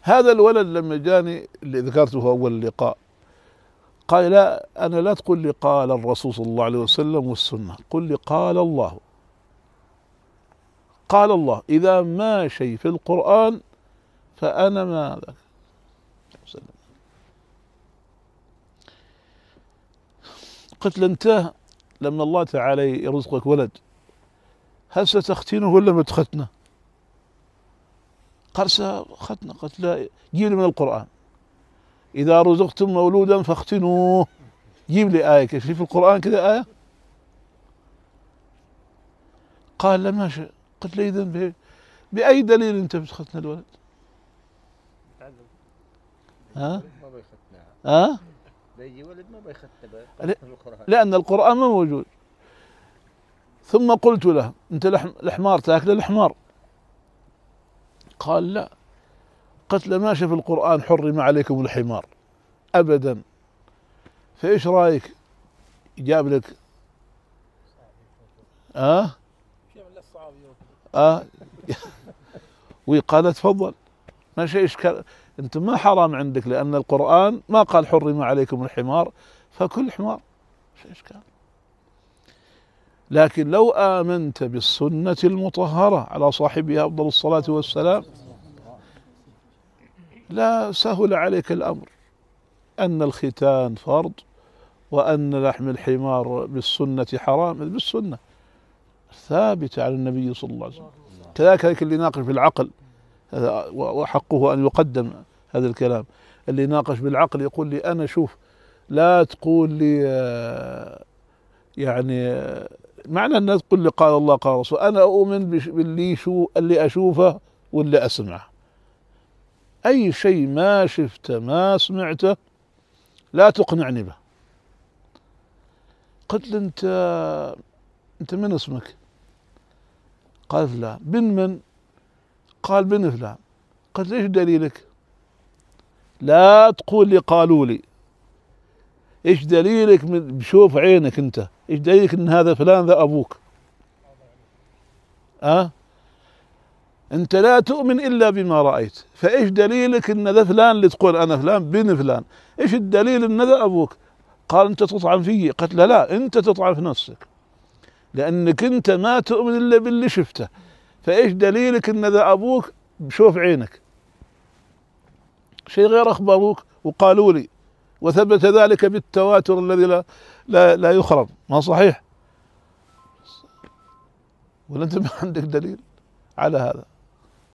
هذا الولد لما جاني اللي ذكرته أول اللقاء قال لا، أنا لا تقول لي قال الرسول صلى الله عليه وسلم والسنة، قل لي قال الله. قال الله، إذا ما شيء في القرآن فأنا ما ذاك. قلت له أنت لما الله تعالى يرزقك ولد هل ستختنه ولا ما تختنه؟ قال سختنه. قلت لا، جيب لي من القرآن إذا رزقتم مولودا فاختنوه. جيب لي آية كيف في القرآن كذا آية؟ قال لا ماشي. قلت له إذن بأي دليل أنت بتختن الولد؟ ها؟ ها؟ بيجي ولد ما بيختن القرآن، لأن القرآن ما موجود. ثم قلت له أنت الحمار تاكل الحمار؟ قال لا. قلت له ماشي في القرآن حرم عليكم الحمار أبدا، فإيش رأيك جاب لك وقال تفضل ما شيء إشكال، أنت ما حرام عندك لأن القرآن ما قال حرم عليكم الحمار فكل حمار، شيء إشكال. لكن لو آمنت بالسنة المطهرة على صاحبها أفضل الصلاة والسلام لا سهل عليك الأمر أن الختان فرض وأن لحم الحمار بالسنة حرام، بالسنة ثابتة على النبي صلى الله عليه وسلم. كذلك اللي ناقش بالعقل وحقه أن يقدم هذا الكلام، اللي ناقش بالعقل يقول لي أنا شوف لا تقول لي يعني معنى أن تقول لي قال الله قال رسول، أنا أؤمن اللي أشوفه واللي أسمعه، أي شيء ما شفته ما سمعته لا تقنعني به. قلت له أنت من اسمك؟ قال فلان. بن من؟ قال بن فلان. قلت له ايش دليلك؟ لا تقول لي قالوا لي، ايش دليلك؟ بشوف عينك انت، ايش دليلك ان هذا فلان ذا ابوك؟ انت لا تؤمن الا بما رايت، فايش دليلك ان ذا فلان اللي تقول انا فلان بن فلان، ايش الدليل ان ذا ابوك؟ قال انت تطعن فيي. قلت له لا، انت تطعن في نفسك لانك انت ما تؤمن الا باللي شفته، فايش دليلك ان ذا ابوك بشوف عينك؟ شيء غير اخبروك وقالوا لي وثبت ذلك بالتواتر الذي لا يخرب، ما صحيح؟ ولا انت ما عندك دليل على هذا؟